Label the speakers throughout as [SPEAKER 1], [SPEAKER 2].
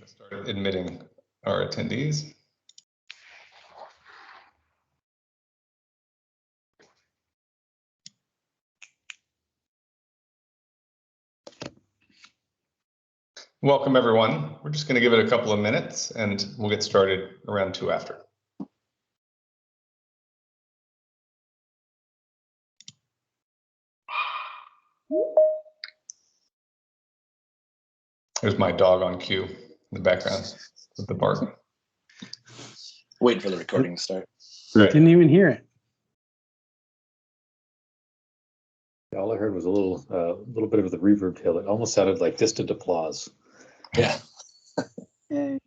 [SPEAKER 1] Start admitting our attendees. Welcome, everyone. We're just going to give it a couple of minutes and we'll get started around 2 after. There's my dog on cue in the background with the bark.
[SPEAKER 2] Waiting for the recording to start.
[SPEAKER 3] Right. Didn't even hear it.
[SPEAKER 4] All I heard was a little bit of the reverb tail. It almost sounded like distant applause.
[SPEAKER 2] Yeah.
[SPEAKER 3] Yay.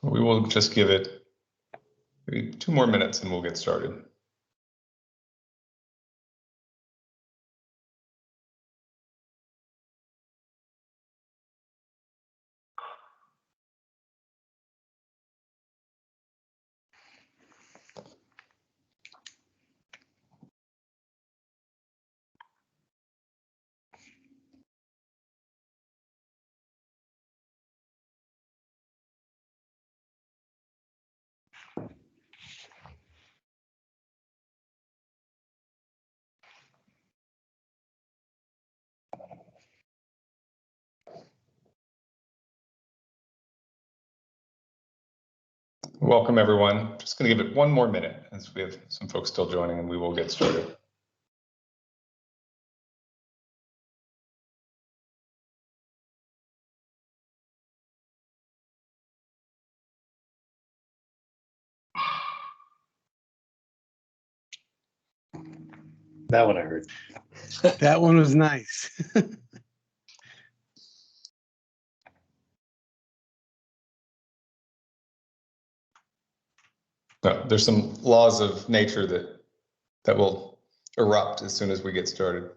[SPEAKER 1] We will just give it maybe 2 more minutes and we'll get started. Welcome, everyone. Just going to give it 1 more minute as we have some folks still joining and we will get started.
[SPEAKER 4] That one I heard.
[SPEAKER 3] That one was nice.
[SPEAKER 1] No, there's some laws of nature that will erupt as soon as we get started.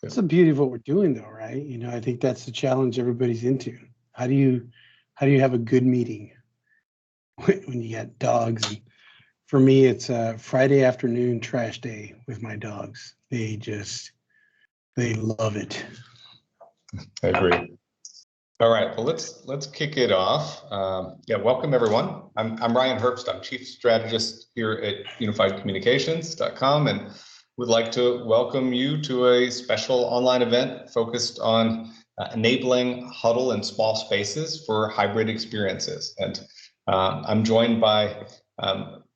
[SPEAKER 3] That's the beauty of what we're doing, though, right? You know, I think that's the challenge everybody's into. How do you have a good meeting when you got dogs? And for me, it's a Friday afternoon trash day with my dogs. They love it.
[SPEAKER 1] I agree. All right, well, let's kick it off. Welcome, everyone. I'm Ryan Herbst. I'm Chief Strategist here at unifiedcommunications.com, and would like to welcome you to a special online event focused on enabling Huddle and small spaces for hybrid experiences. And I'm joined by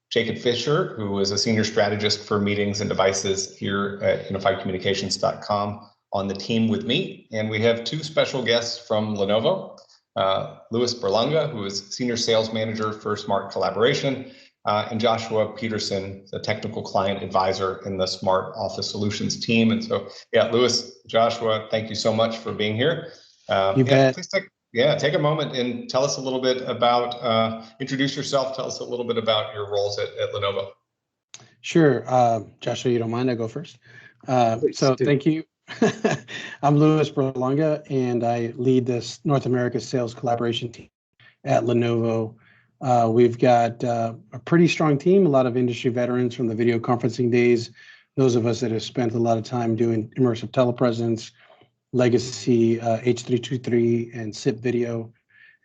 [SPEAKER 1] Jacob Fischer, who is a Senior Strategist for Meetings and Devices here at unifiedcommunications.com. on the team with me, and we have 2 special guests from Lenovo, Louis Berlanga, who is Senior Sales Manager for Smart Collaboration, and Joshua Peterson, the Technical Client Advisor in the Smart Office Solutions team. And so, Louis, Joshua, thank you so much for being here.
[SPEAKER 3] You bet.
[SPEAKER 1] Please take a moment and tell us a little bit about, introduce yourself, tell us a little bit about your roles at Lenovo.
[SPEAKER 3] Sure. Joshua, you don't mind? I go first.
[SPEAKER 4] Please do.
[SPEAKER 3] Thank you. I'm Louis Berlanga, and I lead this North America sales collaboration team at Lenovo. We've got a pretty strong team, a lot of industry veterans from the video conferencing days, those of us that have spent a lot of time doing immersive telepresence, legacy H323 and SIP video.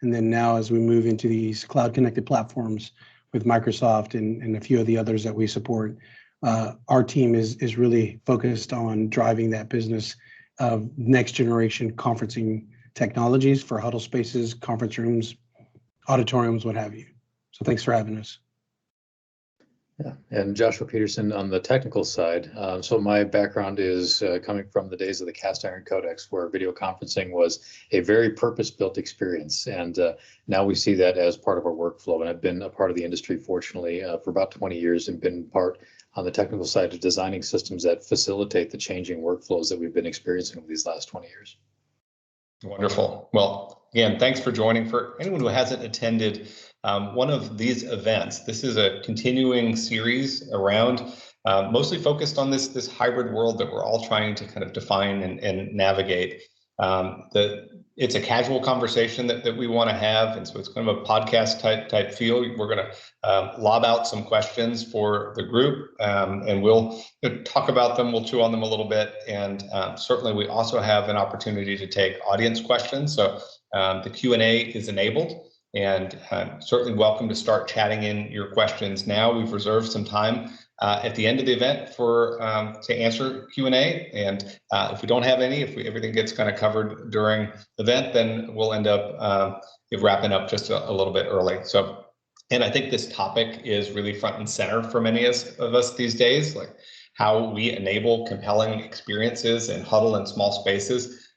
[SPEAKER 3] And then now as we move into these cloud connected platforms with Microsoft and a few of the others that we support, our team is really focused on driving that business of next generation conferencing technologies for huddle spaces, conference rooms, auditoriums, what have you. So thanks for having us.
[SPEAKER 4] Yeah, and Joshua Peterson on the technical side. So my background is coming from the days of the cast iron codecs, where video conferencing was a very purpose-built experience. And now we see that as part of our workflow. And I've been a part of the industry, fortunately, for about 20 years and been part on the technical side of designing systems that facilitate the changing workflows that we've been experiencing over these last 20 years.
[SPEAKER 1] Wonderful. Well, Again, thanks for joining. For anyone who hasn't attended one of these events, this is a continuing series around mostly focused on this hybrid world that we're all trying to kind of define and navigate. It's a casual conversation that we want to have, and so it's kind of a podcast type feel. We're going to lob out some questions for the group, and we'll talk about them. We'll chew on them a little bit, and certainly we also have an opportunity to take audience questions. So the Q&A is enabled, and certainly welcome to start chatting in your questions now. We've reserved some time at the end of the event for to answer Q&A, and if we don't have any, if everything gets kind of covered during the event, then we'll end up wrapping up just a little bit early. So, and I think this topic is really front and center for many of us these days, like how we enable compelling experiences in huddle and small spaces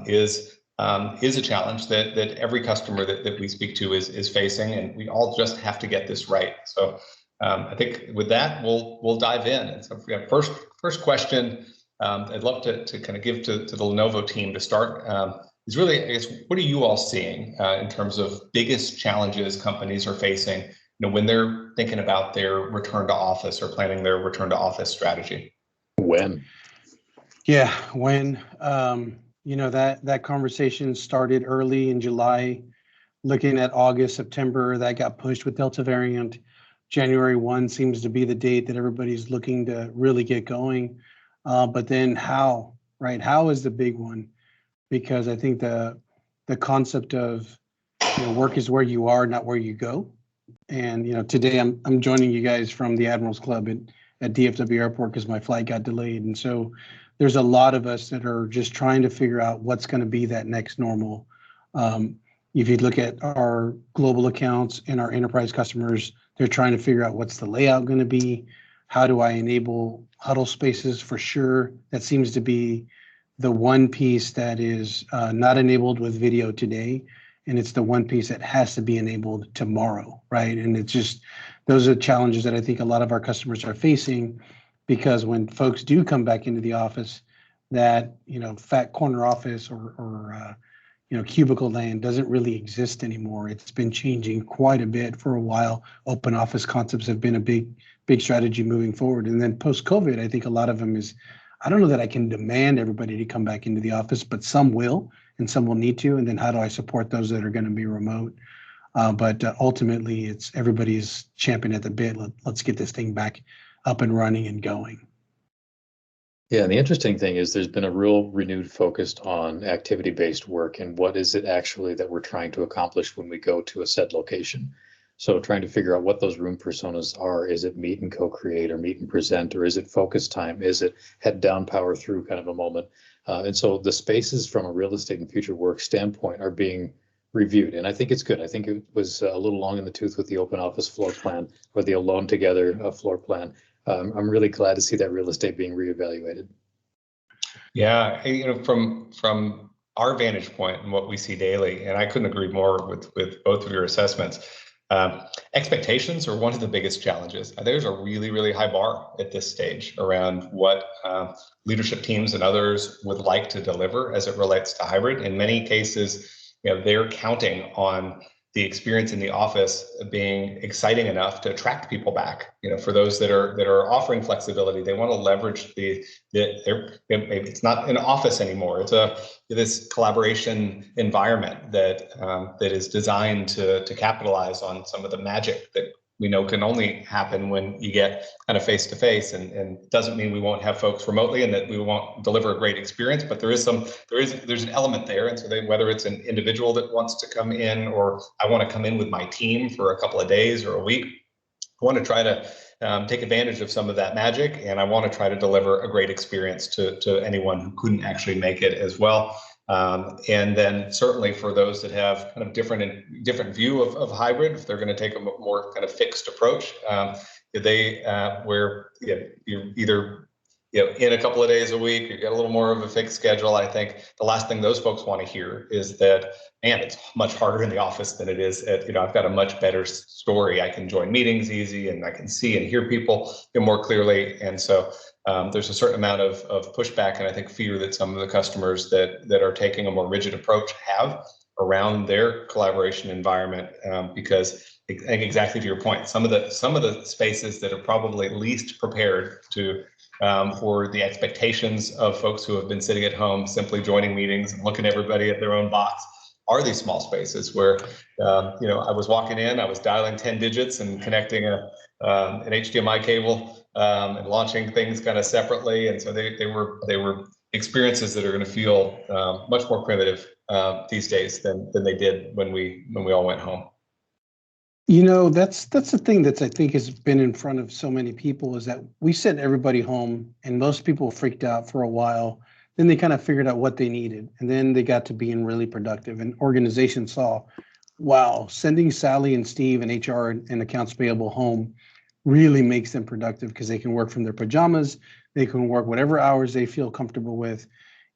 [SPEAKER 1] is a challenge that every customer that we speak to is facing, and we all just have to get this right. So I think with that, we'll dive in. And so we have first question I'd love to kind of give to the Lenovo team to start is really, I guess, what are you all seeing in terms of biggest challenges companies are facing, when they're thinking about their return to office or planning their return to office strategy?
[SPEAKER 4] When?
[SPEAKER 3] Yeah, when that conversation started early in July, looking at August, September, that got pushed with Delta variant. January 1 seems to be the date that everybody's looking to really get going. But then how, right? How is the big one? Because I think the concept of work is where you are, not where you go. And today I'm joining you guys from the Admirals Club at DFW Airport because my flight got delayed. And so there's a lot of us that are just trying to figure out what's going to be that next normal. If you look at our global accounts and our enterprise customers, they're trying to figure out what's the layout going to be. How do I enable huddle spaces for sure? That seems to be the one piece that is not enabled with video today. And it's the one piece that has to be enabled tomorrow, right? And it's just, those are challenges that I think a lot of our customers are facing, because when folks do come back into the office, that, fat corner office or cubicle land doesn't really exist anymore. It's been changing quite a bit for a while. Open office concepts have been a big strategy moving forward. And then post-COVID, I think a lot of them is, I don't know that I can demand everybody to come back into the office, but some will and some will need to. And then how do I support those that are going to be remote? But ultimately, it's everybody's champing at the bit. Let's get this thing back up and running and going.
[SPEAKER 4] Yeah, and the interesting thing is there's been a real renewed focus on activity-based work and what is it actually that we're trying to accomplish when we go to a said location. So trying to figure out what those room personas are. Is it meet and co-create or meet and present, or is it focus time? Is it head down, power through kind of a moment? And so the spaces from a real estate and future work standpoint are being reviewed. And I think it's good. I think it was a little long in the tooth with the open office floor plan or the alone together floor plan. I'm really glad to see that real estate being reevaluated.
[SPEAKER 1] Yeah, from our vantage point and what we see daily, and I couldn't agree more with both of your assessments. Expectations are one of the biggest challenges. There's a really, really high bar at this stage around what leadership teams and others would like to deliver as it relates to hybrid. In many cases, they're counting on the experience in the office being exciting enough to attract people back. For those that are offering flexibility, they want to leverage it's not an office anymore. It's this collaboration environment that is designed to capitalize on some of the magic that we know can only happen when you get kind of face to face, and doesn't mean we won't have folks remotely and that we won't deliver a great experience, but there's an element there. And so whether it's an individual that wants to come in, or I want to come in with my team for a couple of days or a week, I want to try to take advantage of some of that magic, and I want to try to deliver a great experience to anyone who couldn't actually make it as well. And then certainly for those that have kind of different view of hybrid, if they're going to take a more kind of fixed approach, where you're either in a couple of days a week, you get a little more of a fixed schedule. I think the last thing those folks want to hear is that, man, it's much harder in the office than it is at, I've got a much better story. I can join meetings easy, and I can see and hear people more clearly. And so there's a certain amount of pushback and I think fear that some of the customers that are taking a more rigid approach have around their collaboration environment, because I think exactly to your point, some of the spaces that are probably least prepared to for the expectations of folks who have been sitting at home simply joining meetings and looking everybody at their own box are these small spaces where I was walking in, I was dialing 10 digits and connecting an HDMI cable and launching things kind of separately, and so they were experiences that are going to feel much more primitive these days than they did when we all went home.
[SPEAKER 3] That's the thing that's I think has been in front of so many people, is that we sent everybody home and most people freaked out for a while. Then they kind of figured out what they needed, and then they got to being really productive. And organizations saw, wow, sending Sally and Steve and HR and accounts payable home really makes them productive because they can work from their pajamas, they can work whatever hours they feel comfortable with.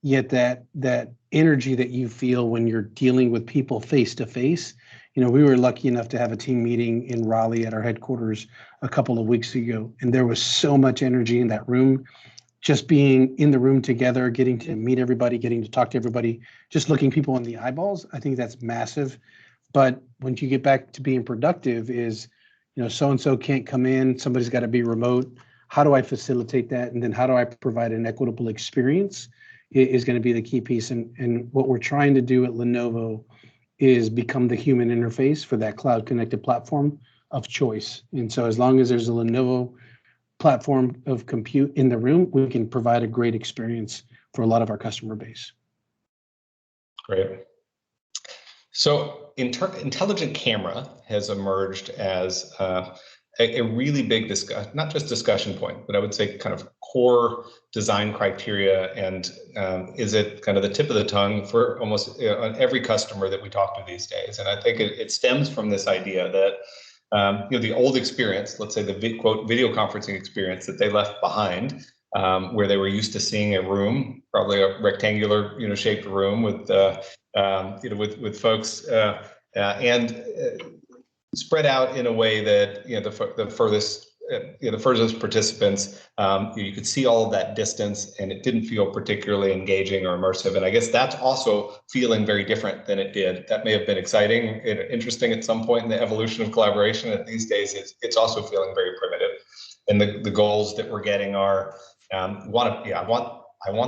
[SPEAKER 3] Yet that energy that you feel when you're dealing with people face to face. We were lucky enough to have a team meeting in Raleigh at our headquarters a couple of weeks ago, and there was so much energy in that room. Just being in the room together, getting to meet everybody, getting to talk to everybody, just looking people in the eyeballs, I think that's massive. But when you get back to being productive is, so-and-so can't come in, somebody's got to be remote. How do I facilitate that? And then how do I provide an equitable experience is going to be the key piece. And what we're trying to do at Lenovo is become the human interface for that cloud connected platform of choice. And so as long as there's a Lenovo platform of compute in the room, we can provide a great experience for a lot of our customer base.
[SPEAKER 1] Great. So intelligent camera has emerged as a really big not just discussion point, but I would say kind of core design criteria, and is it kind of the tip of the tongue for almost every customer that we talk to these days. And I think it stems from this idea that the old experience, let's say the quote video conferencing experience that they left behind, where they were used to seeing a room, probably a rectangular shaped room with with folks and spread out in a way that the furthest participants, you could see all of that distance, and it didn't feel particularly engaging or immersive. And I guess that's also feeling very different than it did. That may have been exciting and interesting at some point in the evolution of collaboration. And these days, it's also feeling very primitive. And the goals that we're getting are, I want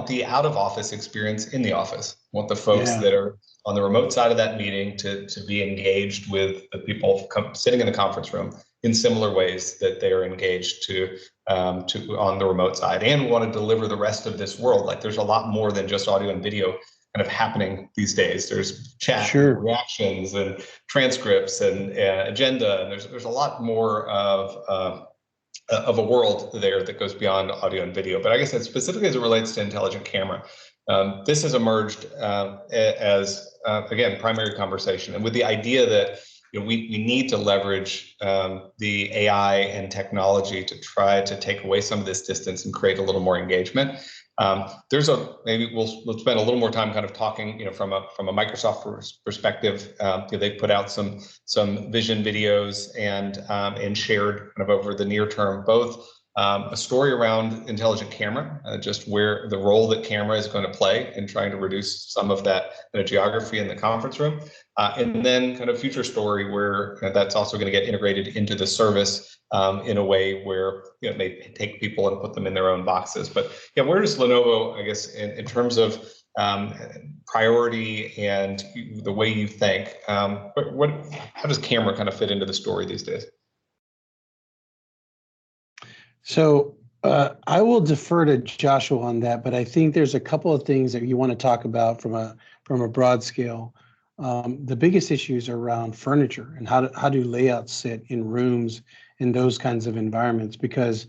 [SPEAKER 1] the out of office experience in the office. I want the folks that are on the remote side of that meeting to be engaged with the people sitting in the conference room in similar ways that they are engaged to on the remote side, and want to deliver the rest of this world. Like there's a lot more than just audio and video kind of happening these days. There's chat, and reactions, and transcripts, and agenda, and there's a lot more of a world there that goes beyond audio and video. But I guess specifically as it relates to intelligent camera, this has emerged as again, primary conversation, and with the idea that we need to leverage the AI and technology to try to take away some of this distance and create a little more engagement. Maybe we'll spend a little more time kind of talking, from a Microsoft perspective. They put out some vision videos and shared kind of over the near term, both a story around intelligent camera, just where the role that camera is going to play in trying to reduce some of that geography in the conference room, and then kind of future story where that's also going to get integrated into the service in a way where it may take people and put them in their own boxes. But where does Lenovo, I guess, in terms of priority and the way you think, how does camera kind of fit into the story these days?
[SPEAKER 3] So I will defer to Joshua on that, but I think there's a couple of things that you want to talk about from a broad scale. The biggest issues are around furniture and how do layouts sit in rooms in those kinds of environments. Because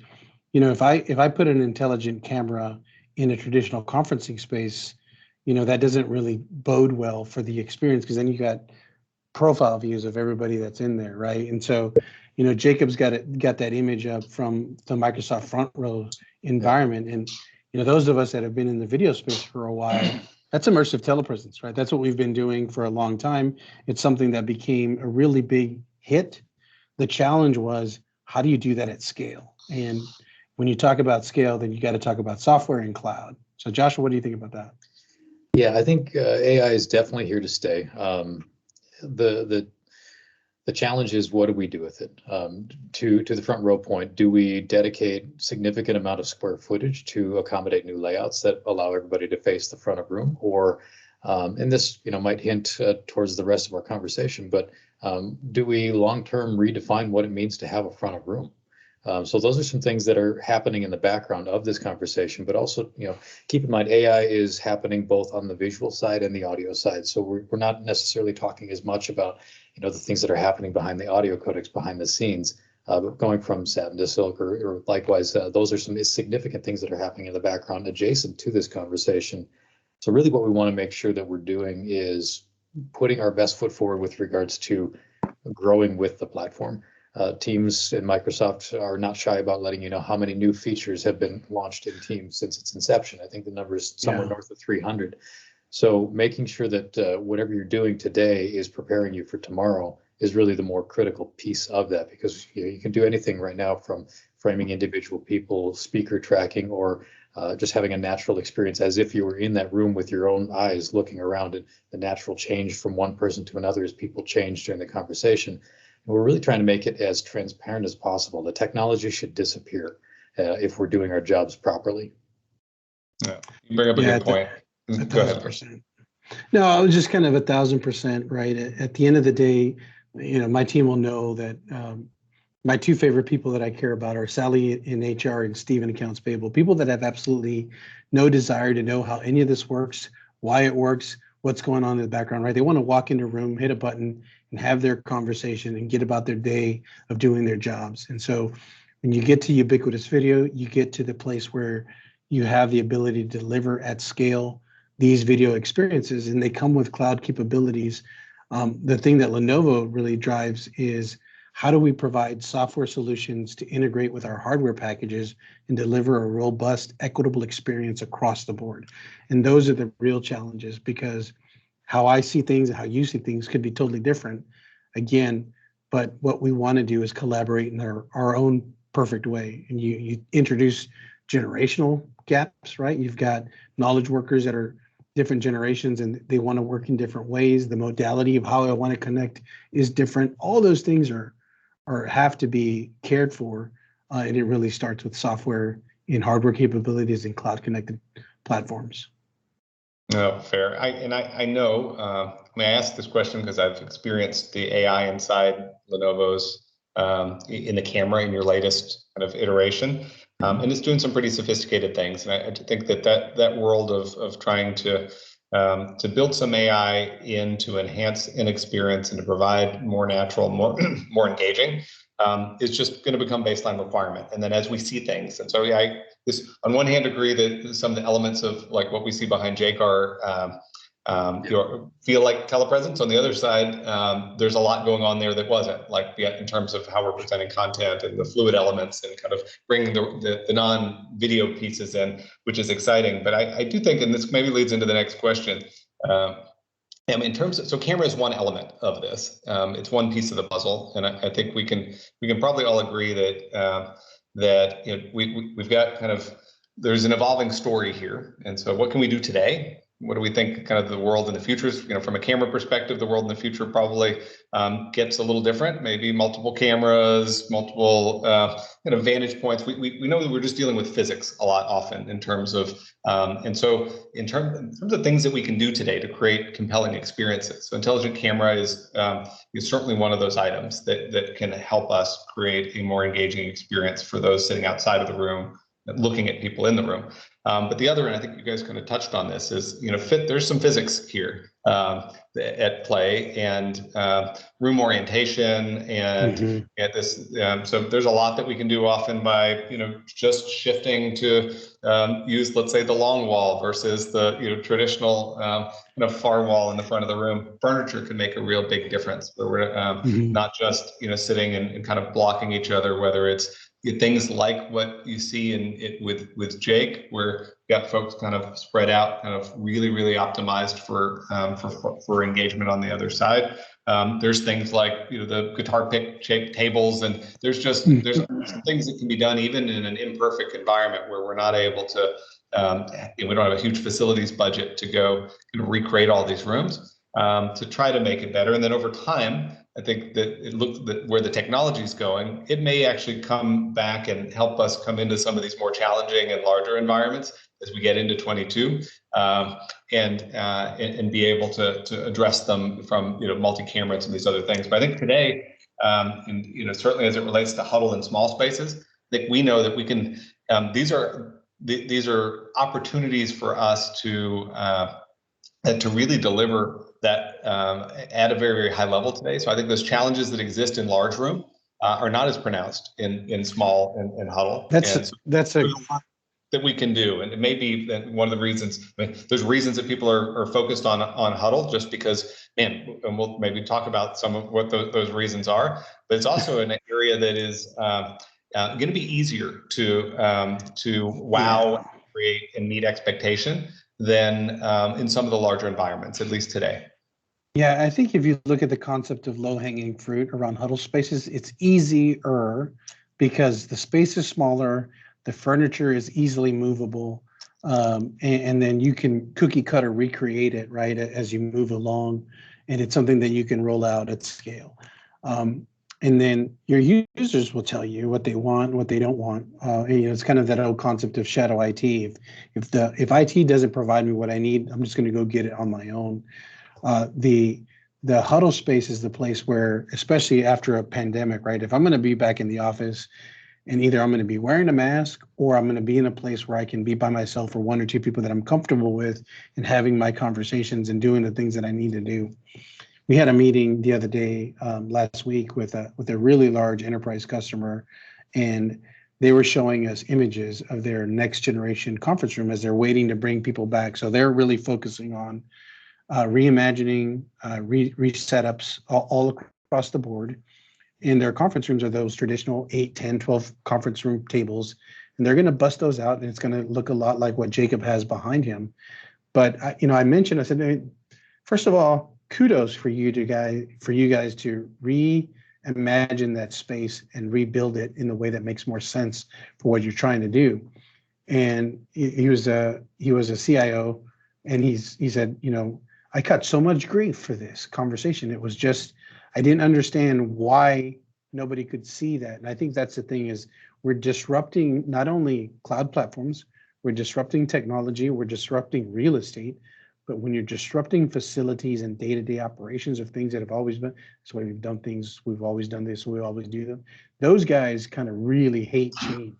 [SPEAKER 3] if I put an intelligent camera in a traditional conferencing space, that doesn't really bode well for the experience, because then you got profile views of everybody that's in there, right? And so Jacob's got that image up from the Microsoft front row environment. And, those of us that have been in the video space for a while, that's immersive telepresence, right? That's what we've been doing for a long time. It's something that became a really big hit. The challenge was, how do you do that at scale? And when you talk about scale, then you got to talk about software and cloud. So Joshua, what do you think about that?
[SPEAKER 4] Yeah, I think AI is definitely here to stay. The challenge is, what do we do with it? To the front row point, do we dedicate significant amount of square footage to accommodate new layouts that allow everybody to face the front of room? Or, and this might hint towards the rest of our conversation, but do we long-term redefine what it means to have a front of room? So those are some things that are happening in the background of this conversation, but also, keep in mind, AI is happening both on the visual side and the audio side. So we're not necessarily talking as much about, the things that are happening behind the audio codecs, behind the scenes, but going from Satin to Silk or likewise, those are some significant things that are happening in the background adjacent to this conversation. So really what we want to make sure that we're doing is putting our best foot forward with regards to growing with the platform. Teams and Microsoft are not shy about letting you know how many new features have been launched in Teams since its inception. I think the number is somewhere north of 300. So making sure that whatever you're doing today is preparing you for tomorrow is really the more critical piece of that, because you can do anything right now, from framing individual people, speaker tracking, or just having a natural experience as if you were in that room with your own eyes looking around, and the natural change from one person to another as people change during the conversation. We're really trying to make it as transparent as possible. The technology should disappear if we're doing our jobs properly.
[SPEAKER 1] Yeah, you bring up a good point. Go ahead.
[SPEAKER 3] 1,000%. No, I was just kind of 1,000% right. At the end of the day, my team will know that my two favorite people that I care about are Sally in HR and Steve in accounts payable. People that have absolutely no desire to know how any of this works, why it works, what's going on in the background, right? They want to walk into a room, hit a button, and have their conversation and get about their day of doing their jobs. And so when you get to ubiquitous video, you get to the place where you have the ability to deliver at scale these video experiences, and they come with cloud capabilities. The thing that Lenovo really drives is, how do we provide software solutions to integrate with our hardware packages and deliver a robust, equitable experience across the board? And those are the real challenges, because how I see things and how you see things could be totally different, again, but what we want to do is collaborate in our own perfect way. And you introduce generational gaps, right? You've got knowledge workers that are different generations and they want to work in different ways. The modality of how I want to connect is different. All those things are have to be cared for, and it really starts with software and hardware capabilities and cloud connected platforms.
[SPEAKER 1] No, fair. I know, I ask this question because I've experienced the AI inside Lenovo's in the camera in your latest kind of iteration, and it's doing some pretty sophisticated things. And I think that world of trying to build some AI in to enhance an experience and to provide more natural, more engaging, is just going to become baseline requirement. And then as we see things, and so yeah, I on one hand agree that some of the elements of like what we see behind JCAR feel like telepresence. On the other side, there's a lot going on there that wasn't, like in terms of how we're presenting content and the fluid elements and kind of bringing the non-video pieces in, which is exciting. But I do think, and this maybe leads into the next question, in terms of, so camera is one element of this. It's one piece of the puzzle, and I think we can probably all agree that we've got kind of, there's an evolving story here. And so what can we do today? What do we think kind of the world in the future is? From a camera perspective, the world in the future probably gets a little different. Maybe multiple cameras, multiple kind of vantage points. We know that we're just dealing with physics a lot often in terms of, and so in terms of things that we can do today to create compelling experiences. So intelligent camera is certainly one of those items that can help us create a more engaging experience for those sitting outside of the room, looking at people in the room. But the other, and I think you guys kind of touched on this, is there's some physics here at play, and room orientation, and at this. So there's a lot that we can do often by just shifting to use, let's say, the long wall versus the traditional far wall in the front of the room. Furniture can make a real big difference, where we're not just sitting and kind of blocking each other, whether it's things like what you see in it with Jake, where you got folks kind of spread out, kind of really optimized for engagement on the other side. There's things like the guitar pick shaped tables, and there's some things that can be done even in an imperfect environment where we're not able to. We don't have a huge facilities budget to go recreate all these rooms to try to make it better, and then over time. I think that it looks that where the technology is going, it may actually come back and help us come into some of these more challenging and larger environments as we get into 22, and be able to address them from multi-camera and some of these other things. But I think today, and certainly as it relates to Huddle and small spaces, I think we know that we can. These are opportunities for us to really deliver that at a very high level today. So I think those challenges that exist in large room are not as pronounced in small and Huddle.
[SPEAKER 3] That's a
[SPEAKER 1] lot that we can do, and it may be that one of the reasons. I mean, there's reasons that people are focused on Huddle, just because, man, and we'll maybe talk about some of what those reasons are. But it's also an area that is going to be easier to wow, create, and meet expectation than in some of the larger environments, at least today.
[SPEAKER 3] Yeah, I think if you look at the concept of low-hanging fruit around Huddle spaces, it's easier because the space is smaller, the furniture is easily movable, and then you can cookie cutter recreate it, right, as you move along, and it's something that you can roll out at scale. And then your users will tell you what they want, what they don't want. It's kind of that old concept of shadow IT. If IT doesn't provide me what I need, I'm just going to go get it on my own. The Huddle space is the place where, especially after a pandemic, right? If I'm going to be back in the office, and either I'm going to be wearing a mask or I'm going to be in a place where I can be by myself or one or two people that I'm comfortable with and having my conversations and doing the things that I need to do. We had a meeting the other day, last week, with a really large enterprise customer, and they were showing us images of their next generation conference room as they're waiting to bring people back. So they're really focusing on reimagining, resetups all across the board. And their conference rooms are those traditional 8, 10, 12 conference room tables, and they're going to bust those out, and it's going to look a lot like what Jacob has behind him. But I mentioned, I said, first of all, kudos for you guys to reimagine that space and rebuild it in the way that makes more sense for what you're trying to do. And he was a CIO, and he said, I got so much grief for this conversation. It was just, I didn't understand why nobody could see that. And I think that's the thing, is we're disrupting not only cloud platforms, we're disrupting technology, we're disrupting real estate. But when you're disrupting facilities and day-to-day operations of things that have always been, that's why we've done things, we've always done this, we always do them. Those guys kind of really hate change.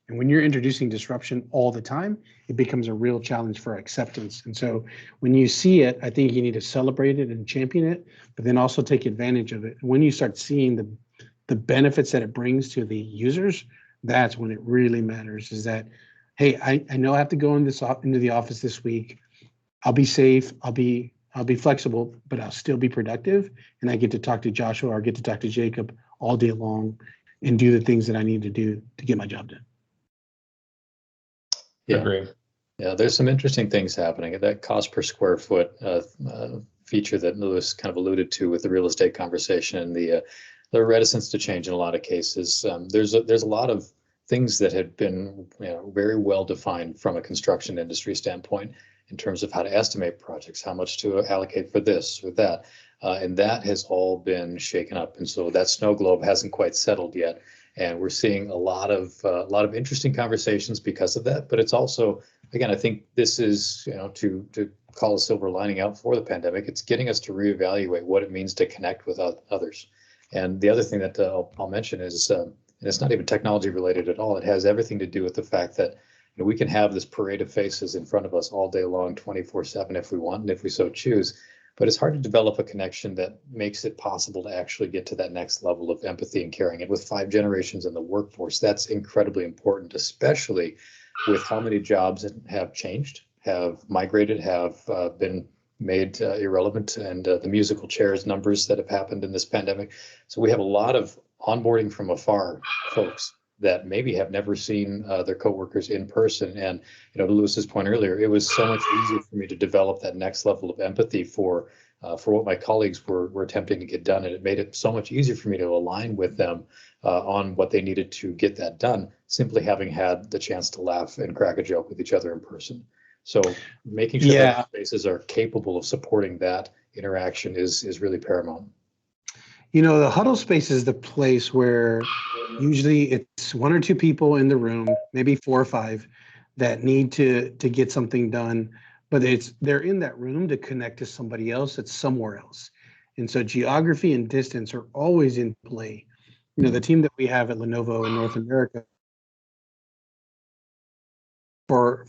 [SPEAKER 3] And when you're introducing disruption all the time, it becomes a real challenge for acceptance. And so when you see it, I think you need to celebrate it and champion it, but then also take advantage of it. And when you start seeing the benefits that it brings to the users, that's when it really matters, is that, hey, I know I have to go into the office this week. I'll be safe, I'll be flexible, but I'll still be productive. And I get to talk to Joshua or I get to talk to Jacob all day long and do the things that I need to do to get my job done.
[SPEAKER 4] Yeah.
[SPEAKER 1] Agree.
[SPEAKER 4] Yeah, there's some interesting things happening. That cost per square foot feature that Lewis kind of alluded to with the real estate conversation and the reticence to change in a lot of cases. There's a lot of things that had been very well defined from a construction industry standpoint in terms of how to estimate projects, how much to allocate for this or that. And that has all been shaken up. And so that snow globe hasn't quite settled yet. And we're seeing a lot of interesting conversations because of that. But it's also, again, I think this is, to call a silver lining out for the pandemic, it's getting us to reevaluate what it means to connect with others. And the other thing that I'll mention is, and it's not even technology related at all, it has everything to do with the fact that we can have this parade of faces in front of us all day long, 24/7 if we want, and if we so choose. But it's hard to develop a connection that makes it possible to actually get to that next level of empathy and caring. And with 5 generations in the workforce, that's incredibly important, especially with how many jobs have changed, have migrated, have been made irrelevant, and the musical chairs numbers that have happened in this pandemic. So we have a lot of onboarding from afar folks that maybe have never seen their coworkers in person. And to Lewis's point earlier, it was so much easier for me to develop that next level of empathy for what my colleagues were attempting to get done, and it made it so much easier for me to align with them on what they needed to get that done, simply having had the chance to laugh and crack a joke with each other in person. So making sure that spaces are capable of supporting that interaction is really paramount.
[SPEAKER 3] The huddle space is the place where usually it's one or two people in the room, maybe 4 or 5, that need to get something done, but they're in that room to connect to somebody else that's somewhere else. And so geography and distance are always in play. The team that we have at Lenovo in North America, for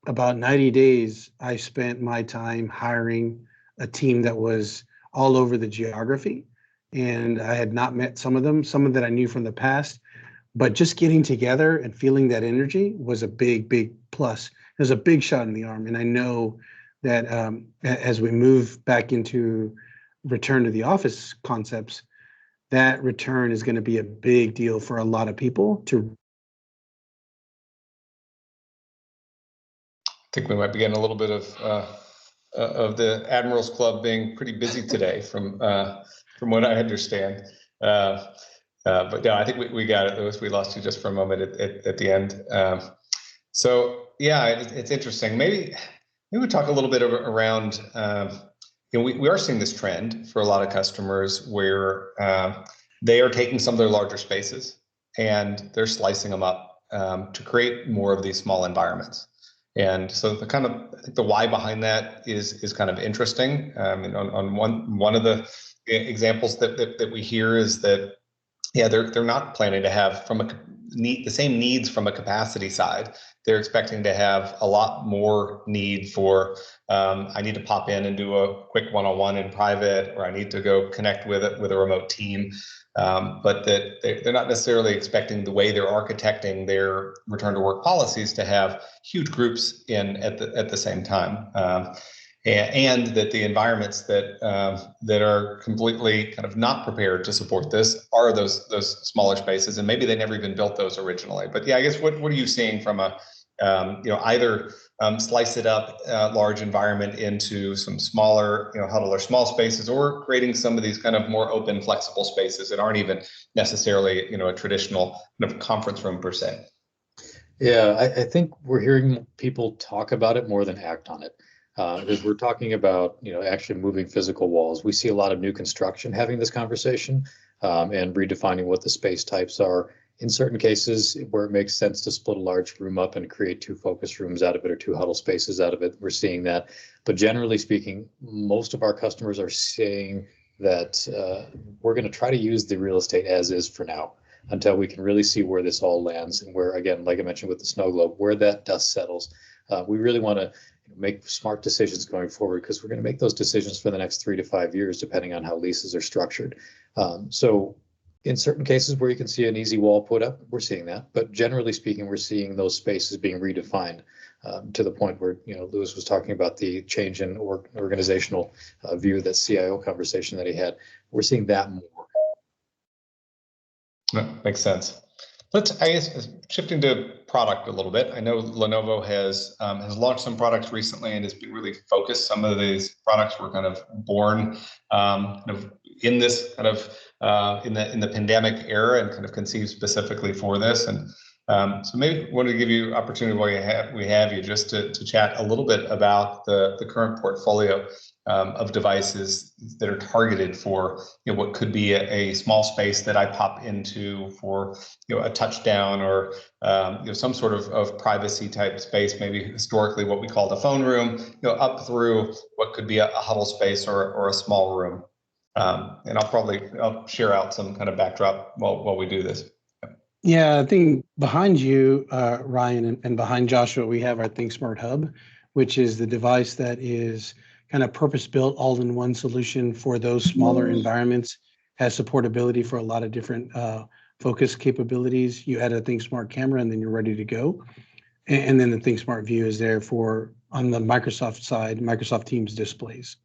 [SPEAKER 3] about 90 days, I spent my time hiring a team that was all over the geography. And I had not met some of them that I knew from the past, but just getting together and feeling that energy was a big, big plus. It was a big shot in the arm. And I know that as we move back into return to the office concepts, that return is going to be a big deal for a lot of people to.
[SPEAKER 1] I think we might be getting a little bit of the Admirals Club being pretty busy today from what I understand. But yeah, I think we got it, Lewis. We lost you just for a moment at the end. So yeah, it's interesting. Maybe we talk a little bit around. We are seeing this trend for a lot of customers where they are taking some of their larger spaces and they're slicing them up to create more of these small environments. And so I think the why behind that is kind of interesting. On one of the examples that we hear is that, yeah, they're not planning to have the same needs from a capacity side. They're expecting to have a lot more need for, I need to pop in and do a quick one-on-one in private, or I need to go connect with a remote team. But that they're not necessarily expecting the way they're architecting their return to work policies to have huge groups in at the same time. And that the environments that are completely kind of not prepared to support this are those smaller spaces, and maybe they never even built those originally. But yeah, I guess what are you seeing from a either slice it up large environment into some smaller huddle or small spaces, or creating some of these kind of more open, flexible spaces that aren't even necessarily a traditional kind of conference room per se?
[SPEAKER 4] Yeah, I think we're hearing people talk about it more than act on it. Because we're talking about, actually moving physical walls. We see a lot of new construction having this conversation and redefining what the space types are. In certain cases where it makes sense to split a large room up and create 2 focus rooms out of it or 2 huddle spaces out of it, we're seeing that. But generally speaking, most of our customers are saying that we're going to try to use the real estate as is for now, until we can really see where this all lands, and where, again, like I mentioned with the snow globe, where that dust settles. We really want to make smart decisions going forward, because we're going to make those decisions for the next 3 to 5 years, depending on how leases are structured. So in certain cases where you can see an easy wall put up, we're seeing that. But generally speaking, we're seeing those spaces being redefined to the point where, Lewis was talking about the change in organizational view, that CIO conversation that he had. We're seeing that more.
[SPEAKER 1] That makes sense. I guess, shifting to product a little bit. I know Lenovo has launched some products recently and has been really focused. Some of these products were kind of born kind of in this kind of in the pandemic era, and kind of conceived specifically for this. And so maybe I want to give you opportunity while we have you just to chat a little bit about the current portfolio of devices that are targeted for what could be a small space that I pop into for a touchdown, or some sort of privacy type space, maybe historically what we called a phone room, up through what could be a huddle space or a small room. And I'll share out some kind of backdrop while we do this.
[SPEAKER 3] Yeah, I think behind you, Ryan, and behind Joshua, we have our ThinkSmart Hub, which is the device that is kind of purpose-built all-in-one solution for those smaller environments, has supportability for a lot of different focus capabilities. You add a ThinkSmart camera and then you're ready to go. And then the ThinkSmart View is there for, on the Microsoft side, Microsoft Teams displays.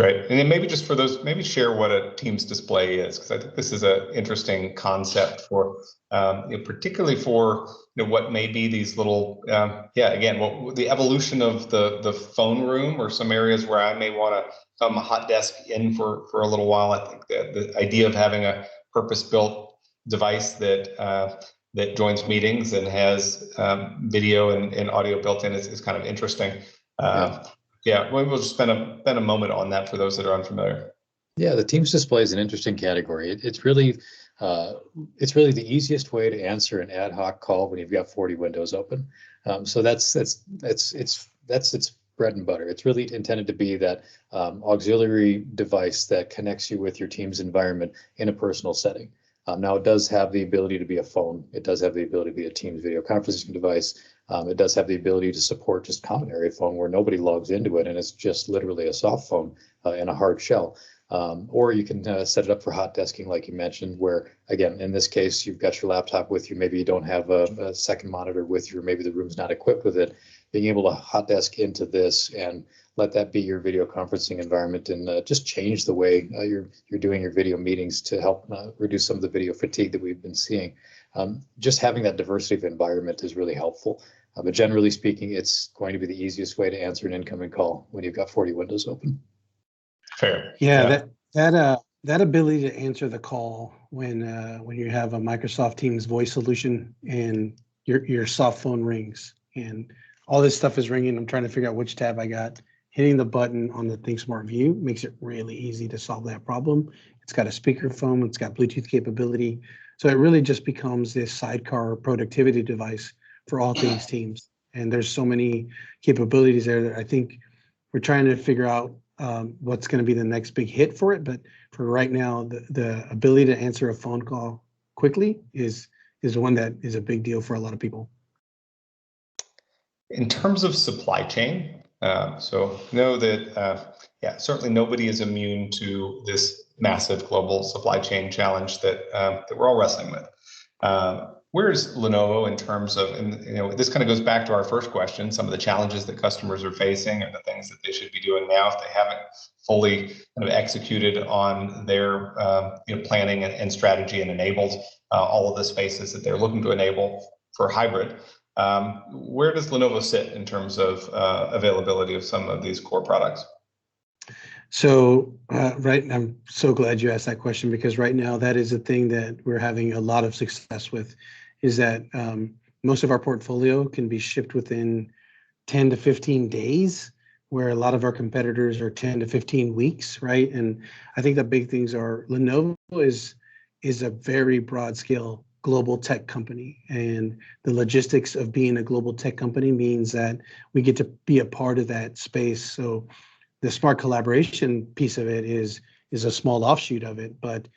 [SPEAKER 1] Great. And then maybe just for those, maybe share what a Teams display is, because I think this is an interesting concept for, particularly for what may be these little, again, what the evolution of the phone room, or some areas where I may want to come a hot desk in for a little while. I think that the idea of having a purpose-built device that joins meetings and has video and audio built in is kind of interesting. We'll just spend a moment on that for those that are unfamiliar.
[SPEAKER 4] Yeah, the Teams display is an interesting category. It's really the easiest way to answer an ad hoc call when you've got 40 windows open. So that's its bread and butter. It's really intended to be that auxiliary device that connects you with your Teams environment in a personal setting. Now, it does have the ability to be a phone. It does have the ability to be a Teams video conferencing device. It does have the ability to support just common area phone where nobody logs into it, and it's just literally a soft phone in a hard shell. Or you can set it up for hot desking, like you mentioned, where, again, in this case, you've got your laptop with you. Maybe you don't have a second monitor with you, or maybe the room's not equipped with it. Being able to hot desk into this and let that be your video conferencing environment, and just change the way you're doing your video meetings to help reduce some of the video fatigue that we've been seeing. Just having that diversity of environment is really helpful. But generally speaking, it's going to be the easiest way to answer an incoming call when you've got 40 windows open.
[SPEAKER 1] Fair.
[SPEAKER 3] Yeah. That ability to answer the call when you have a Microsoft Teams voice solution and your soft phone rings and all this stuff is ringing. I'm trying to figure out which tab I got. Hitting the button on the ThinkSmart View makes it really easy to solve that problem. It's got a speakerphone, it's got Bluetooth capability. So it really just becomes this sidecar productivity device for all things Teams. And there's so many capabilities there that I think we're trying to figure out what's going to be the next big hit for it. But for right now, the ability to answer a phone call quickly is one that is a big deal for a lot of people.
[SPEAKER 1] In terms of supply chain, so know that, certainly nobody is immune to this massive global supply chain challenge that we're all wrestling with. Where's Lenovo in terms of, and this kind of goes back to our first question, some of the challenges that customers are facing and the things that they should be doing now if they haven't fully kind of executed on their planning and strategy and enabled all of the spaces that they're looking to enable for hybrid. Where does Lenovo sit in terms of availability of some of these core products?
[SPEAKER 3] So, I'm so glad you asked that question, because right now that is a thing that we're having a lot of success with, is that most of our portfolio can be shipped within 10 to 15 days, where a lot of our competitors are 10 to 15 weeks, right? And I think the big things are Lenovo is a very broad scale global tech company, and the logistics of being a global tech company means that we get to be a part of that space. So the smart collaboration piece of it is a small offshoot of it, but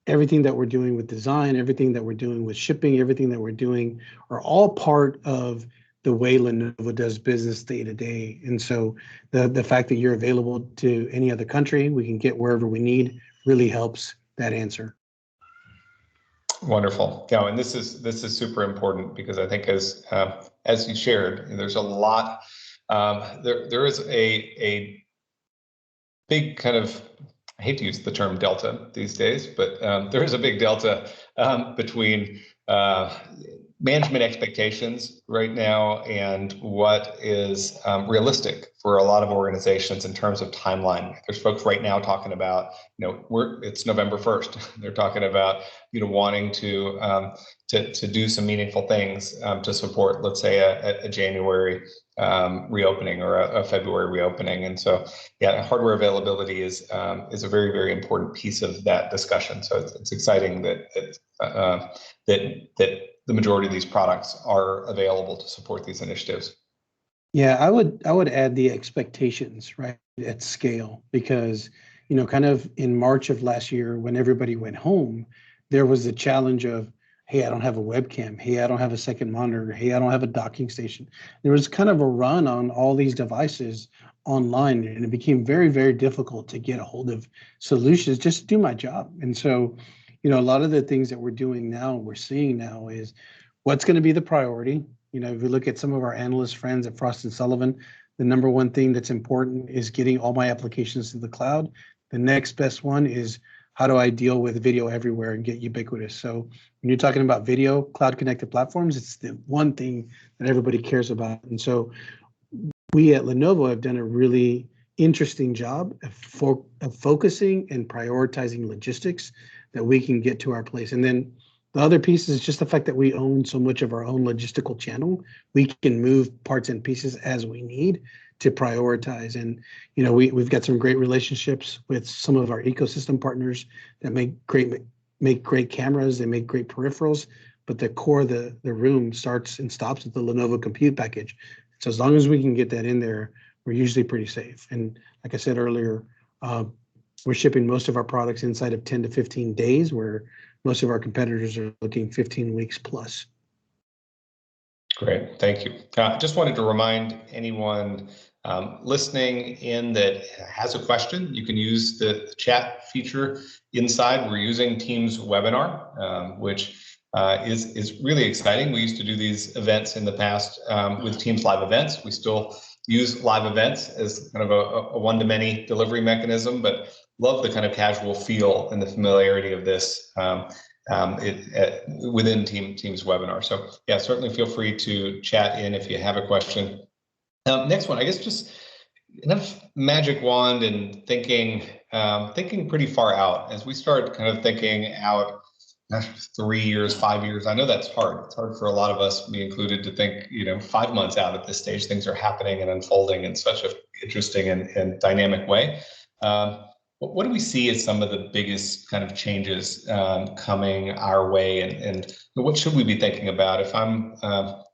[SPEAKER 3] everything that we're doing with design, everything that we're doing with shipping, everything that we're doing are all part of the way Lenovo does business day to day. And so the fact that you're available to any other country, we can get wherever we need, really helps that answer.
[SPEAKER 1] Wonderful. Yeah, and this is super important, because I think as you shared, there's a lot. There is a big kind of, I hate to use the term delta these days, but there is a big delta between management expectations right now and what is realistic for a lot of organizations in terms of timeline. There's folks right now talking about, it's November 1st. They're talking about, wanting to do some meaningful things to support, let's say, a January reopening or a February reopening. And so, hardware availability is a very, very important piece of that discussion. So it's exciting that the majority of these products are available to support these initiatives.
[SPEAKER 3] Yeah, I would add the expectations, right, at scale, because, kind of in March of last year, when everybody went home, there was the challenge of, hey, I don't have a webcam. Hey, I don't have a second monitor. Hey, I don't have a docking station. There was kind of a run on all these devices online, and it became very, very difficult to get a hold of solutions just to do my job. And so, a lot of the things that we're doing now, we're seeing now, is what's going to be the priority. If we look at some of our analyst friends at Frost & Sullivan, the number one thing that's important is getting all my applications to the cloud. The next best one is how do I deal with video everywhere and get ubiquitous? So when you're talking about video, cloud connected platforms, it's the one thing that everybody cares about. And so we at Lenovo have done a really interesting job of focusing and prioritizing logistics that we can get to our place. And then the other piece is just the fact that we own so much of our own logistical channel. We can move parts and pieces as we need to prioritize. And we've got some great relationships with some of our ecosystem partners that make great cameras, they make great peripherals, but the core of the room starts and stops with the Lenovo compute package. So as long as we can get that in there, we're usually pretty safe. And like I said earlier, we're shipping most of our products inside of 10 to 15 days, where most of our competitors are looking 15 weeks plus.
[SPEAKER 1] Great, thank you. Just wanted to remind anyone listening in that has a question, you can use the chat feature inside. We're using Teams webinar, which is really exciting. We used to do these events in the past with Teams live events. We still use live events as kind of a one-to-many delivery mechanism, but love the kind of casual feel and the familiarity of this within Teams webinar. So yeah, certainly feel free to chat in if you have a question. Next one, I guess just enough magic wand and thinking pretty far out as we start kind of thinking out 3 years, 5 years. I know that's hard. It's hard for a lot of us, me included, to think 5 months out at this stage. Things are happening and unfolding in such an interesting and dynamic way. What do we see as some of the biggest kind of changes coming our way, and what should we be thinking about if I'm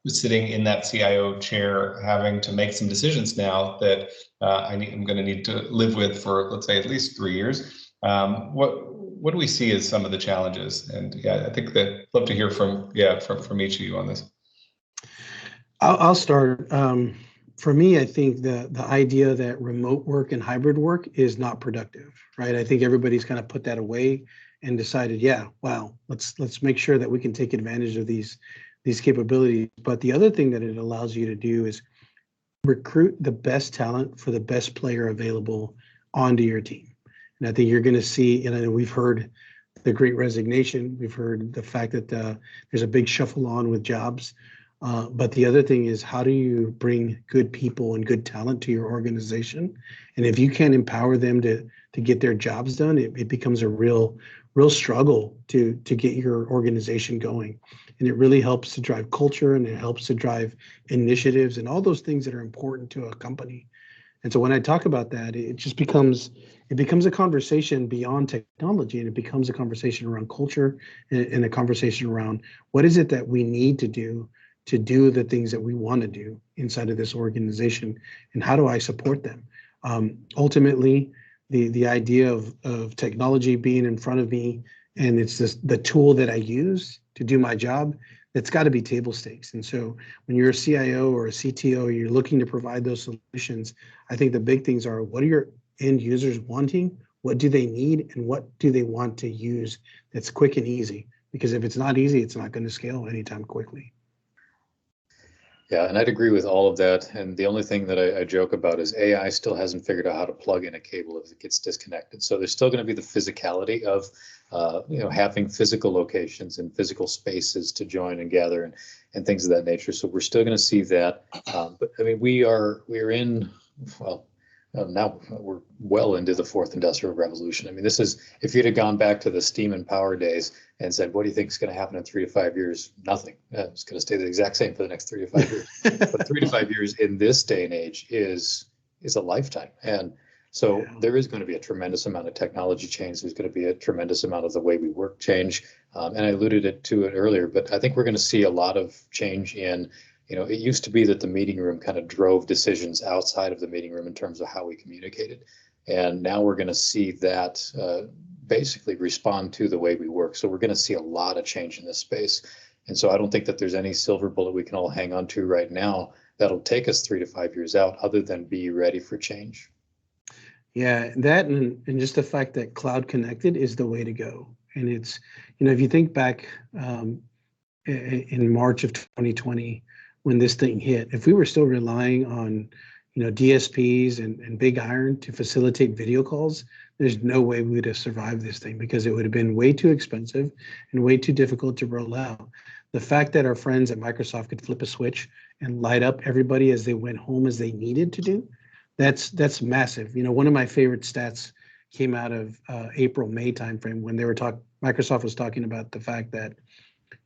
[SPEAKER 1] sitting in that CIO chair having to make some decisions now that I'm going to need to live with for, let's say, at least 3 years? What do we see as some of the challenges? And yeah, I think that I'd love to hear from each of you on this.
[SPEAKER 3] I'll start. For me, I think the idea that remote work and hybrid work is not productive, right? I think everybody's kind of put that away and decided, let's make sure that we can take advantage of these capabilities. But the other thing that it allows you to do is recruit the best talent for the best player available onto your team. And I think you're going to see, and we've heard the Great Resignation, we've heard the fact that there's a big shuffle on with jobs. But the other thing is, how do you bring good people and good talent to your organization? And if you can't empower them to get their jobs done, it becomes a real struggle to get your organization going. And it really helps to drive culture, and it helps to drive initiatives and all those things that are important to a company. And so when I talk about that, it just becomes a conversation beyond technology, and it becomes a conversation around culture and a conversation around what is it that we need to do the things that we want to do inside of this organization, and how do I support them? Ultimately, the idea of technology being in front of me, and it's the tool that I use to do my job, it's got to be table stakes. And so when you're a CIO or a CTO, you're looking to provide those solutions. I think the big things are, what are your end users wanting? What do they need? And what do they want to use that's quick and easy? Because if it's not easy, it's not going to scale anytime quickly.
[SPEAKER 4] Yeah, and I'd agree with all of that. And the only thing that I joke about is AI still hasn't figured out how to plug in a cable if it gets disconnected. So there's still going to be the physicality of having physical locations and physical spaces to join and gather and things of that nature. So we're still going to see that. But I mean, we're in, well, now we're well into the fourth industrial revolution. I mean, this is, if you'd have gone back to the steam and power days and said, what do you think is going to happen in 3 to 5 years? Nothing. It's going to stay the exact same for the next 3 to 5 years. But 3 to 5 years in this day and age is a lifetime. And so there is going to be a tremendous amount of technology change. There's going to be a tremendous amount of the way we work change. And I alluded to it earlier, but I think we're going to see a lot of change in, it used to be that the meeting room kind of drove decisions outside of the meeting room in terms of how we communicated. And now we're going to see that basically respond to the way we work. So we're going to see a lot of change in this space. And so I don't think that there's any silver bullet we can all hang on to right now that'll take us 3 to 5 years out, other than be ready for change.
[SPEAKER 3] Yeah, that and just the fact that cloud connected is the way to go. And it's, if you think back in March of 2020, when this thing hit, if we were still relying on, DSPs and Big Iron to facilitate video calls, there's no way we would have survived this thing because it would have been way too expensive and way too difficult to roll out. The fact that our friends at Microsoft could flip a switch and light up everybody as they went home as they needed to do, that's massive. One of my favorite stats came out of April-May timeframe when Microsoft was talking about the fact that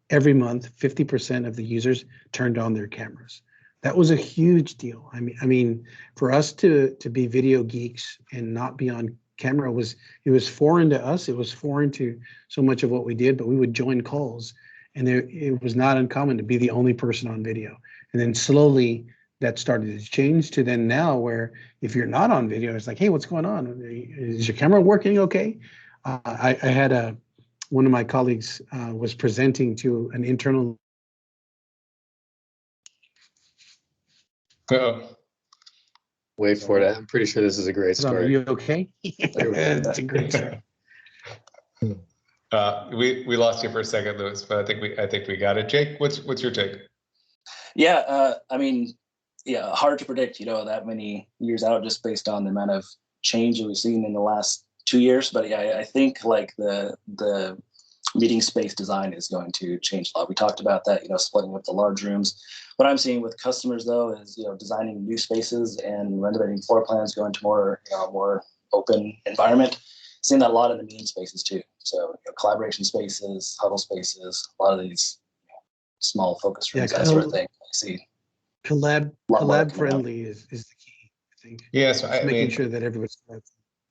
[SPEAKER 3] every month 50% of the users turned on their cameras. That was a huge deal. I mean, for us to be video geeks and not be on camera it was foreign to us. It was foreign to so much of what we did, but we would join calls and it was not uncommon to be the only person on video. And then slowly that started to change to then now where if you're not on video, it's like, hey, what's going on? Is your camera working okay? I had one of my colleagues was presenting to an internal.
[SPEAKER 4] Wait for it. I'm pretty sure this is a great
[SPEAKER 3] Are
[SPEAKER 4] story.
[SPEAKER 3] you okay? It's a great story.
[SPEAKER 1] We lost you for a second, Louis, but I think we got it. Jake, what's your take?
[SPEAKER 2] Yeah, hard to predict, that many years out just based on the amount of change that we've seen in the last 2 years. But yeah, I think like the meeting space design is going to change a lot. We talked about that, splitting up the large rooms. What I'm seeing with customers though is, designing new spaces and renovating floor plans, going to more open environment. Seeing that a lot in the meeting spaces too. So collaboration spaces, huddle spaces, a lot of these small focus rooms, that sort of thing. I see.
[SPEAKER 3] Collab friendly is the key, I think.
[SPEAKER 1] Yeah, so
[SPEAKER 3] making sure that everyone's.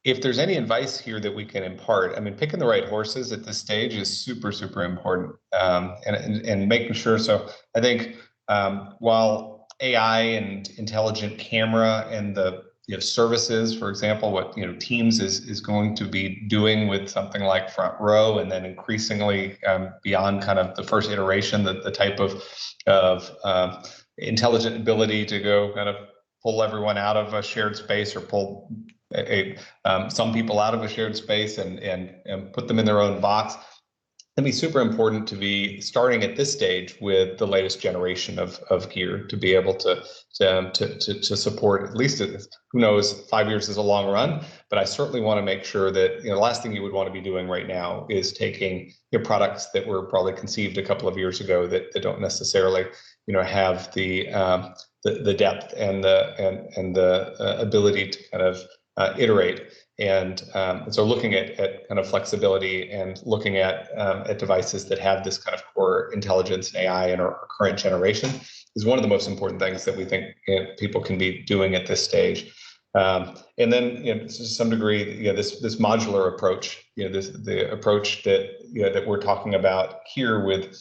[SPEAKER 1] If there's any advice here that we can impart, picking the right horses at this stage is super, super important, and making sure. So I think while AI and intelligent camera and the services, for example, what Teams is going to be doing with something like Front Row, and then increasingly beyond kind of the first iteration, the type of intelligent ability to go kind of pull everyone out of a shared space or pull some people out of a shared space and put them in their own box. It'd be super important to be starting at this stage with the latest generation of gear to be able to support at least, who knows, 5 years is a long run, but I certainly want to make sure that the last thing you would want to be doing right now is taking your products that were probably conceived a couple of years ago that don't necessarily have the depth and the ability to kind of iterate. And so looking at kind of flexibility and looking at devices that have this kind of core intelligence and AI in our current generation is one of the most important things that we think people can be doing at this stage. And then, to some degree, this modular approach, the approach that we're talking about here with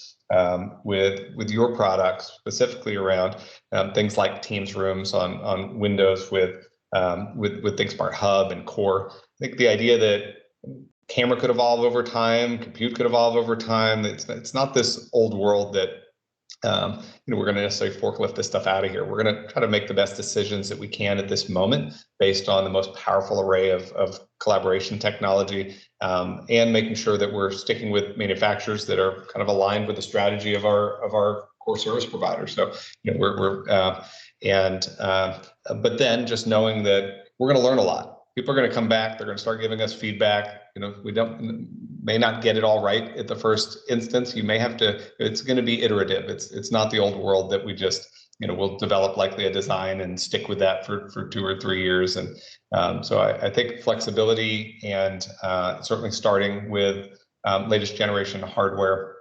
[SPEAKER 1] your products, specifically around things like Teams rooms on Windows with ThinkSmart Hub and Core. I think the idea that camera could evolve over time, compute could evolve over time. It's not this old world that we're going to necessarily forklift this stuff out of here. We're going to try to make the best decisions that we can at this moment based on the most powerful array of collaboration technology, and making sure that we're sticking with manufacturers that are kind of aligned with the strategy of our core service providers. So but then just knowing that we're going to learn a lot. People are going to come back. They're going to start giving us feedback. We may not get it all right at the first instance. You may have to. It's going to be iterative. It's not the old world that we just we'll develop likely a design and stick with that for 2 or 3 years. And so I think flexibility and certainly starting with latest generation hardware.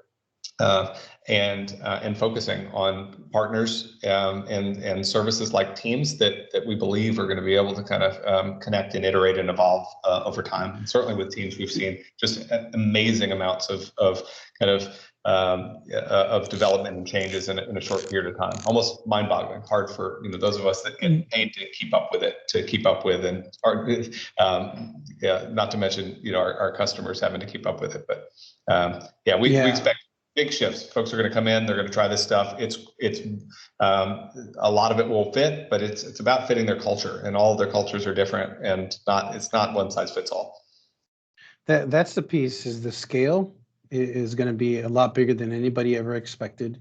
[SPEAKER 1] And focusing on partners and services like Teams that we believe are going to be able to kind of connect and iterate and evolve over time. And certainly with Teams, we've seen just amazing amounts of development and changes in a short period of time. Almost mind-boggling, hard for those of us that get paid to keep up with and not to mention our customers having to keep up with it. But we expect big shifts. Folks are going to come in. They're going to try this stuff. It's a lot of it will fit, but it's about fitting their culture, and all of their cultures are different, and it's not one size fits all.
[SPEAKER 3] That's the piece. Is the scale is going to be a lot bigger than anybody ever expected.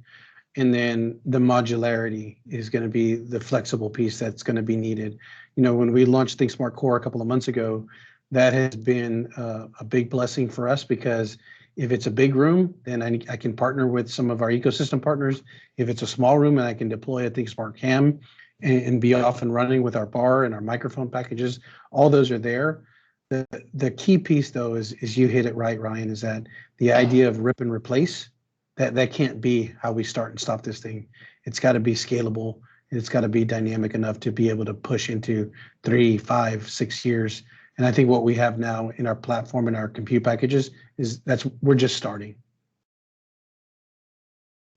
[SPEAKER 3] And then the modularity is going to be the flexible piece that's going to be needed. You know, when we launched ThinkSmart Core a couple of months ago, that has been a big blessing for us, because if it's a big room, then I can partner with some of our ecosystem partners. If it's a small room, and I can deploy a ThinkSmart Cam and be off and running with our bar and our microphone packages, all those are there. The key piece, though, is you hit it right, Ryan, is that the idea of rip and replace, that can't be how we start and stop this thing. It's got to be scalable. It's got to be dynamic enough to be able to push into 3, 5, 6 years. And I think what we have now in our platform and our compute packages is we're just starting.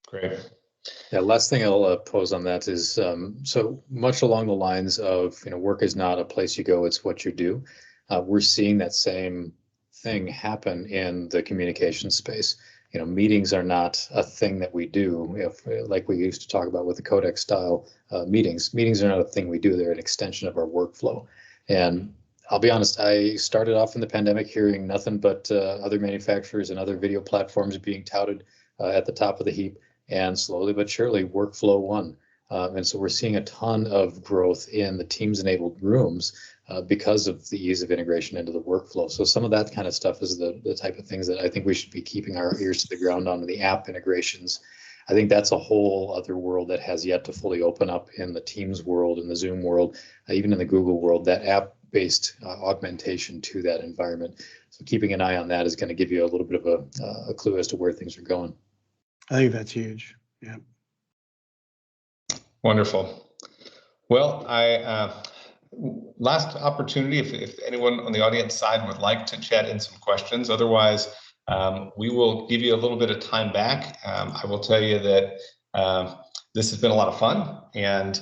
[SPEAKER 1] Great.
[SPEAKER 4] Yeah, last thing I'll pose on that is so much along the lines of, work is not a place you go, it's what you do. We're seeing that same thing happen in the communication space. Meetings are not a thing that we do, like we used to talk about with the Codex style meetings. Meetings are not a thing we do. They're an extension of our workflow. And I'll be honest, I started off in the pandemic hearing nothing but other manufacturers and other video platforms being touted at the top of the heap. And slowly but surely, workflow won. And so we're seeing a ton of growth in the Teams-enabled rooms because of the ease of integration into the workflow. So some of that kind of stuff is the type of things that I think we should be keeping our ears to the ground on. The app integrations. I think that's a whole other world that has yet to fully open up in the Teams world, in the Zoom world, even in the Google world, that app-based augmentation to that environment. So keeping an eye on that is going to give you a little bit of a clue as to where things are going.
[SPEAKER 3] I think that's huge. Yeah.
[SPEAKER 1] Wonderful. Well, last opportunity, if anyone on the audience side would like to chat in some questions. Otherwise, we will give you a little bit of time back. I will tell you that this has been a lot of fun, and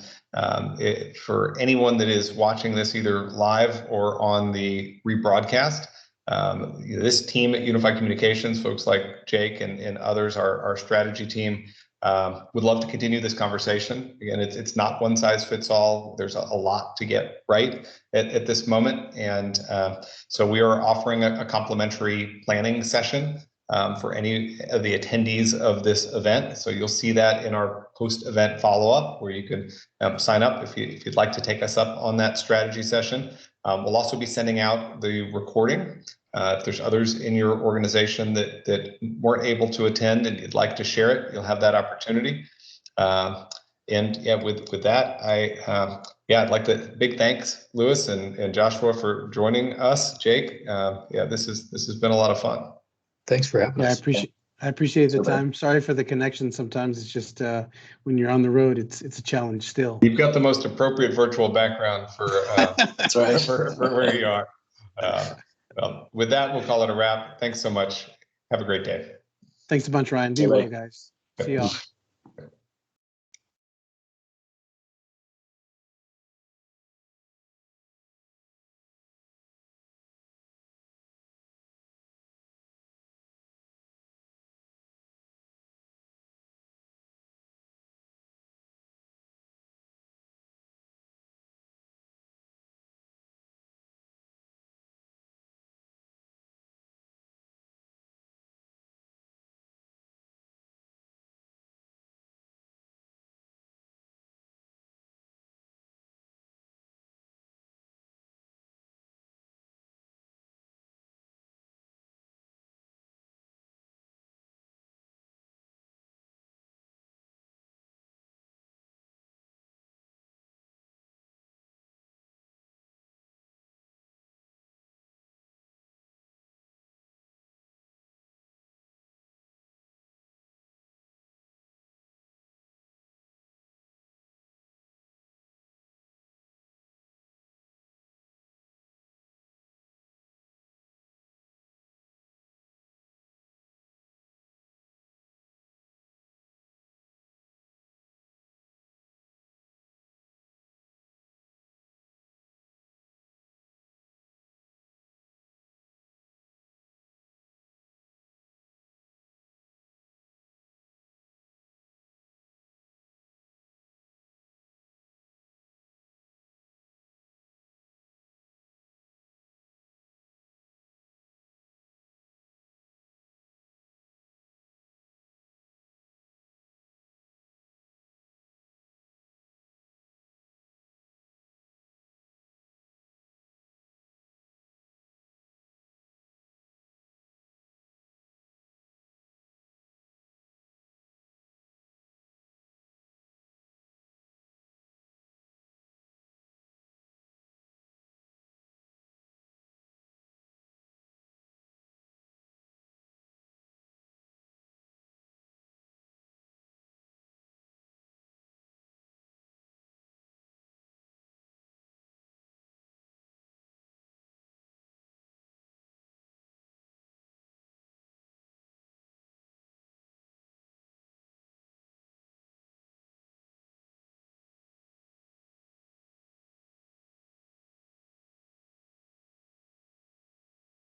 [SPEAKER 1] for anyone that is watching this either live or on the rebroadcast, this team at Unified Communications, folks like Jake and others, our strategy team, would love to continue this conversation. Again, it's not one size fits all. There's a lot to get right at this moment. And so we are offering a complimentary planning session for any of the attendees of this event. So you'll see that in our post-event follow-up, where you can sign up if you'd like to take us up on that strategy session. We'll also be sending out the recording. If there's others in your organization that weren't able to attend and you'd like to share it, you'll have that opportunity. And yeah, with that, I'd like to big thanks, Louis and Joshua, for joining us. Jake, this has been a lot of fun.
[SPEAKER 4] Thanks for having us.
[SPEAKER 3] I appreciate the time. Sorry for the connection. Sometimes it's just when you're on the road, it's a challenge still.
[SPEAKER 1] You've got the most appropriate virtual background for
[SPEAKER 2] That's right.
[SPEAKER 1] for where you are. Well, with that, we'll call it a wrap. Thanks so much. Have a great day.
[SPEAKER 3] Thanks a bunch, Ryan. Be well, guys. See y'all.